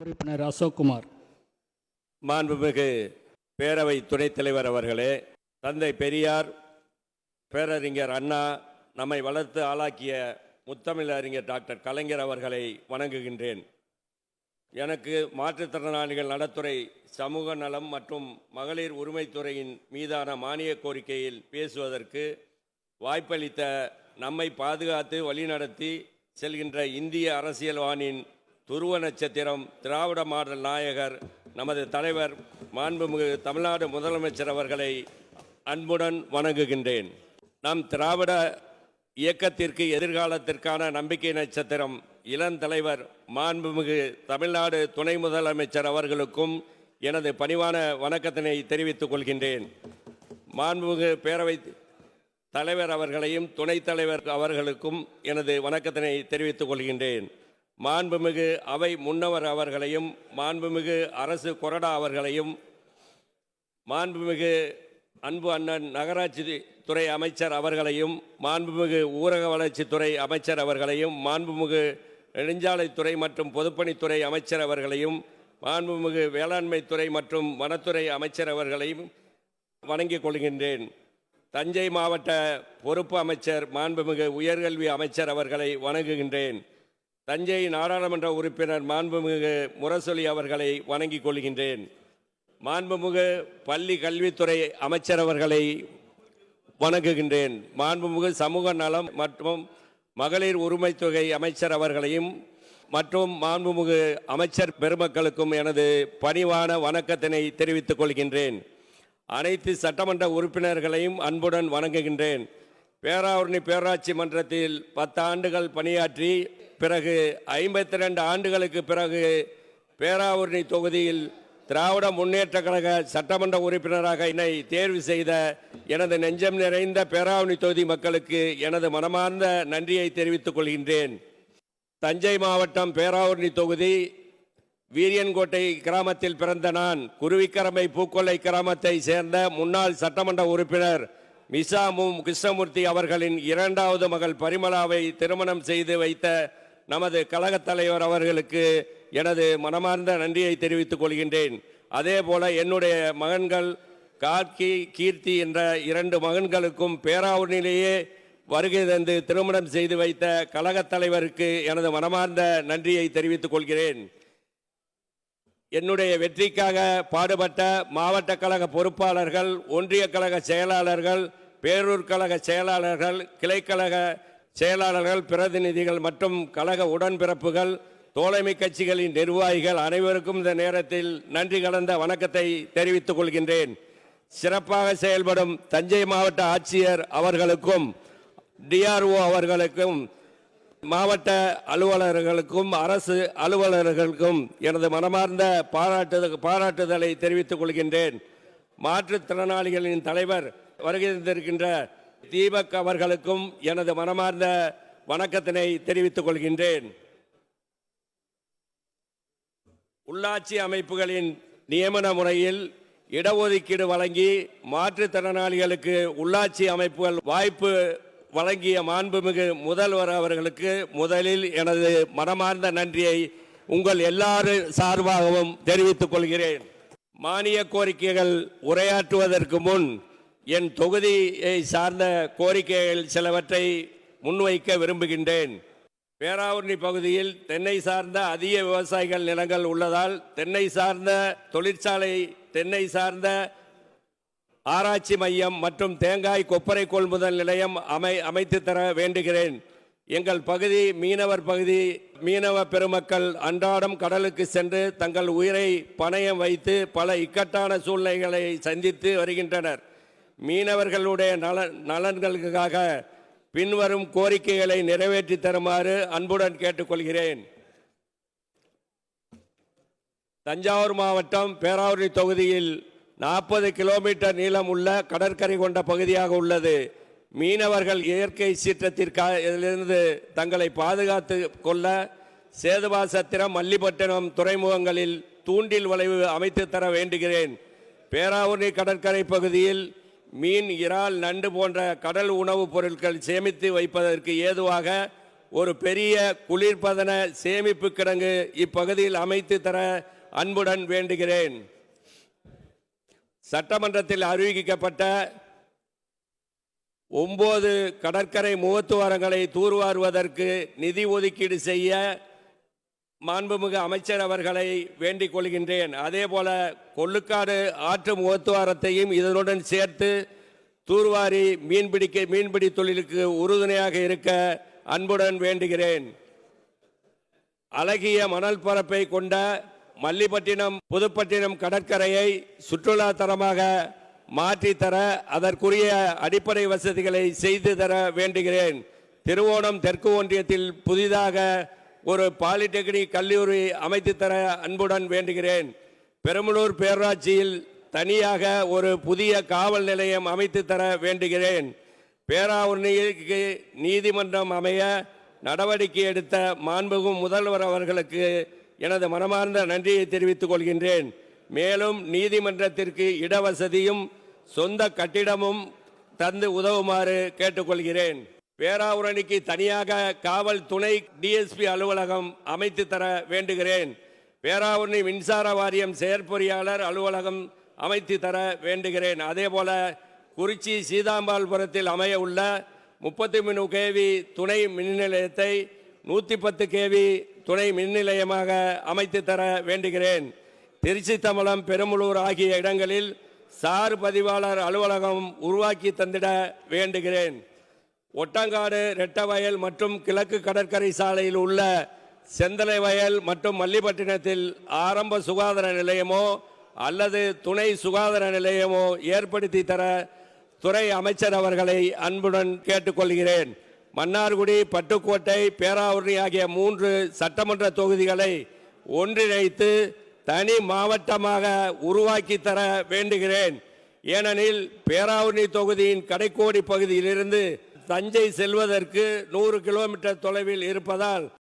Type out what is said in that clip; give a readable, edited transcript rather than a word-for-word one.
உறுப்பினர் அசோக்குமார். மாண்புமிகு பேரவை துணைத் தலைவர் அவர்களே, தந்தை பெரியார், பேரறிஞர் அண்ணா, நம்மை வளர்த்து ஆளாக்கிய முத்தமிழ் அறிஞர் டாக்டர் கலைஞர் அவர்களை வணங்குகின்றேன். எனக்கு மாற்றுத்திறனாளிகள் நலத்துறை, சமூக நலம் மற்றும் மகளிர் உரிமைத்துறையின் மீதான மானிய கோரிக்கையில் பேசுவதற்கு வாய்ப்பளித்த, நம்மை பாதுகாத்து வழிநடத்தி செல்கின்ற இந்திய அரசியல்வானின் துருவ நட்சத்திரம், திராவிட மாடல் நாயகர், நமது தலைவர் மாண்புமிகு தமிழ்நாடு முதலமைச்சர் அவர்களை அன்புடன் வணங்குகின்றேன். நம் திராவிட இயக்கத்திற்கு எதிர்காலத்திற்கான நம்பிக்கை நட்சத்திரம் இளந்தலைவர் மாண்புமிகு தமிழ்நாடு துணை முதலமைச்சர் அவர்களுக்கும் எனது பணிவான வணக்கத்தினை தெரிவித்துக் கொள்கின்றேன். மாண்புமிகு பேரவை தலைவர் அவர்களையும் துணைத் தலைவர் அவர்களுக்கும் எனது வணக்கத்தினை தெரிவித்துக் கொள்கின்றேன். மாண்புமிகு அவை முன்னவர் அவர்களையும், மாண்புமிகு அரசு கொறடா அவர்களையும், மாண்புமிகு அன்பு அண்ணன் நகராட்சி துறை அமைச்சர் அவர்களையும், மாண்புமிகு ஊரக வளர்ச்சித்துறை அமைச்சர் அவர்களையும், மாண்புமிகு நெடுஞ்சாலைத்துறை மற்றும் பொதுப்பணித்துறை அமைச்சர் அவர்களையும், மாண்புமிகு வேளாண்மைத்துறை மற்றும் வனத்துறை அமைச்சர் அவர்களையும் வணங்கிக் கொள்கின்றேன். தஞ்சை மாவட்ட பொறுப்பு அமைச்சர் மாண்புமிகு உயர்கல்வி அமைச்சர் அவர்களை வணங்குகின்றேன். தஞ்சை நாடாளுமன்ற உறுப்பினர் மாண்புமிகு முரசொலி அவர்களை வணங்கிக் கொள்கின்றேன். மாண்புமிகு பள்ளி கல்வித்துறை அமைச்சர் அவர்களை வணங்குகின்றேன். மாண்புமிகு சமூக நலம் மற்றும் மகளிர் உரிமைத்தொகை அமைச்சர் அவர்களையும் மற்றும் மாண்புமிகு அமைச்சர் பெருமக்களுக்கும் எனது பணிவான வணக்கத்தினை தெரிவித்துக் கொள்கின்றேன். அனைத்து சட்டமன்ற உறுப்பினர்களையும் அன்புடன் வணங்குகின்றேன். பேராவூரணி பேராட்சி மன்றத்தில் 10 ஆண்டுகள் பணியாற்றி பிறகு 52 ஆண்டுகளுக்கு பிறகு பேராவூரணி தொகுதியில் திராவிட முன்னேற்ற கழக சட்டமன்ற உறுப்பினராக என்னை தேர்வு செய்த எனது நெஞ்சம் நிறைந்த பேராவூரணி தொகுதி மக்களுக்கு எனது மனமார்ந்த நன்றியை தெரிவித்துக் கொள்கின்றேன். தஞ்சை மாவட்டம் பேராவூரணி தொகுதி வீரியன்கோட்டை கிராமத்தில் பிறந்த நான், குருவிக்கரம்பை பூக்கொல்லை கிராமத்தை சேர்ந்த முன்னாள் சட்டமன்ற உறுப்பினர் மிசா மு கிருஷ்ணமூர்த்தி அவர்களின் 2வது மகள் பரிமளாவை திருமணம் செய்து வைத்த நமது கழகத் தலைவர் அவர்களுக்கு எனது மனமார்ந்த நன்றியை தெரிவித்துக் கொள்கின்றேன். அதே போல என்னுடைய மகன்கள் கார்கி, கீர்த்தி என்ற 2 மகன்களுக்கும் பேராவூரிலேயே வருகை தந்து திருமணம் செய்து வைத்த கழகத் தலைவருக்கு எனது மனமார்ந்த நன்றியை தெரிவித்துக் கொள்கிறேன். என்னுடைய வெற்றிக்காக பாடுபட்ட மாவட்ட கழக பொறுப்பாளர்கள், ஒன்றிய கழக செயலாளர்கள், பேரூர் கழக செயலாளர்கள், கிளைக்கழக செயலாளர்கள், பிரதிநிதிகள் மற்றும் கழக உடன்பிறப்புகள், தோழமை கட்சிகளின் நிர்வாகிகள் அனைவருக்கும் இந்த நேரத்தில் நன்றி கலந்த வணக்கத்தை தெரிவித்துக் கொள்கின்றேன். சிறப்பாக செயல்படும் தஞ்சை மாவட்ட ஆட்சியர் அவர்களுக்கும், டிஆர்ஓ அவர்களுக்கும், மாவட்ட அலுவலர்களுக்கும், அரசு அலுவலர்களுக்கும் எனது மனமார்ந்த பாராட்டுதலை தெரிவித்துக் கொள்கின்றேன். மாற்றுத்திறனாளிகளின் தலைவர் வருகை தந்திருக்கின்ற தீபக் அவர்களுக்கும் எனது மனமார்ந்த வணக்கத்தினை தெரிவித்துக் கொள்கின்றேன். உள்ளாட்சி அமைப்புகளின் நியமன முறையில் இடஒதுக்கீடு வழங்கி மாற்றுத்திறனாளிகளுக்கு உள்ளாட்சி அமைப்புகள் வாய்ப்பு வழங்கிய மாண்புமிகு முதல்வர் அவர்களுக்கு முதலில் எனது மனமார்ந்த நன்றியை உங்கள் எல்லாரும் சார்பாகவும் தெரிவித்துக் கொள்கிறேன். மானிய கோரிக்கைகள் உரையாற்றுவதற்கு முன் என் தொகுதியை சார்ந்த கோரிக்கைகள் சிலவற்றை முன்வைக்க விரும்புகின்றேன். பேராவூரணி பகுதியில் தென்னை சார்ந்த அதிக விவசாயிகள் நிலங்கள் உள்ளதால் தென்னை சார்ந்த தொழிற்சாலை, தென்னை சார்ந்த ஆராய்ச்சி மையம் மற்றும் தேங்காய் கொப்பரை கொள்முதல் நிலையம் அமைத்து தர வேண்டுகிறேன். எங்கள் பகுதி மீனவர் பகுதி. மீனவ பெருமக்கள் அன்றாடம் கடலுக்கு சென்று தங்கள் உயிரை பணயம் வைத்து பல இக்கட்டான சூழ்நிலைகளை சந்தித்து வருகின்றனர். மீனவர்களுடைய நலன்களுக்காக பின்வரும் கோரிக்கைகளை நிறைவேற்றி தருமாறு அன்புடன் கேட்டுக்கொள்கிறேன். தஞ்சாவூர் மாவட்டம் பேராவூரணி தொகுதியில் 40 கிலோமீட்டர் நீளம் உள்ள கடற்கரை கொண்ட பகுதியாக உள்ளது. மீனவர்கள் இயற்கை சீற்றத்திலிருந்து தங்களை பாதுகாத்து கொள்ள சேதுபாசத்திரம், மல்லிப்பட்டினம் துறைமுகங்களில் தூண்டில் வளைவு அமைத்து தர வேண்டுகிறேன். பேராவூரணி கடற்கரை பகுதியில் மீன், இறால், நண்டு போன்ற கடல் உணவுப் பொருட்கள் சேமித்து வைப்பதற்கு ஏதுவாக ஒரு பெரிய குளிர்பதன சேமிப்பு கிடங்கு இப்பகுதியில் அமைத்து தர அன்புடன் வேண்டுகிறேன். சட்டமன்றத்தில் அறிவிக்கப்பட்ட 9 கடற்கரை முகத்துவாரங்களை தூர்வாருவதற்கு நிதி ஒதுக்கீடு செய்ய மாண்புமிகு அமைச்சர் அவர்களை வேண்டிக் கொள்கின்றேன். அதேபோல கொள்ளுக்காடு ஆற்று முகத்துவாரத்தையும் இதனுடன் சேர்த்து தூர்வாரி மீன்பிடி தொழிலுக்கு உறுதுணையாக இருக்க அன்புடன் வேண்டுகிறேன். அழகிய மணல் பரப்பை கொண்ட மல்லிப்பட்டினம் புதுப்பட்டினம் கடற்கரையை சுற்றுலா தரமாக மாற்றித்தர அதற்குரிய அடிப்படை வசதிகளை செய்து தர வேண்டுகிறேன். திருவோணம் தெற்கு ஒன்றியத்தில் புதிதாக ஒரு பாலிடெக்னிக் கல்லூரி அமைத்து தர அன்புடன் வேண்டுகிறேன். பெரம்பலூர் பேரூராட்சியில் தனியாக ஒரு புதிய காவல் நிலையம் அமைத்து தர வேண்டுகிறேன். பேராவூரணிக்கு நீதிமன்றம் அமைய நடவடிக்கை எடுத்த மாண்புமிகு முதல்வர் அவர்களுக்கு எனது மனமார்ந்த நன்றியை தெரிவித்துக் கொள்கின்றேன். மேலும் நீதிமன்றத்திற்கு இடவசதியும் சொந்த கட்டிடமும் தந்து உதவுமாறு கேட்டுக்கொள்கிறேன். பேராவூரணிக்கு தனியாக காவல் துணை டிஎஸ்பி அலுவலகம் அமைத்து தர வேண்டுகிறேன். பேராவூரணி மின்சார வாரியம் செயற்பொறியாளர் அலுவலகம் அமைத்து தர வேண்டுகிறேன். அதேபோல குறிச்சி சீதாம்பாள்புரத்தில் அமைய உள்ள 33 kV துணை மின் நிலையத்தை 110 kV துணை மின் நிலையமாக அமைத்து தர வேண்டுகிறேன். திருச்சி தம்பலம் பெரம்பலூர் ஆகிய இடங்களில் சார் பதிவாளர் அலுவலகம் உருவாக்கி தந்திட வேண்டுகிறேன். ஒட்டங்காடு ரெட்டவயல் மற்றும் கிழக்கு கடற்கரை சாலையில் உள்ள செந்தலை வயல் மற்றும் மல்லிப்பட்டினத்தில் ஆரம்ப சுகாதார நிலையமோ அல்லது துணை சுகாதார நிலையமோ ஏற்படுத்தி தர துறை அமைச்சர் அவர்களை அன்புடன் கேட்டுக்கொள்கிறேன். மன்னார்குடி, பட்டுக்கோட்டை, பேராவூரணி ஆகிய 3 சட்டமன்ற தொகுதிகளை ஒன்றிணைத்து தனி மாவட்டமாக உருவாக்கி தர வேண்டுகிறேன். ஏனெனில் பேராவூரணி தொகுதியின் கடைக்கோடி பகுதியிலிருந்து தஞ்சை செல்வதற்கு 100 கிலோமீட்டர் தொலைவில் இருப்பதால்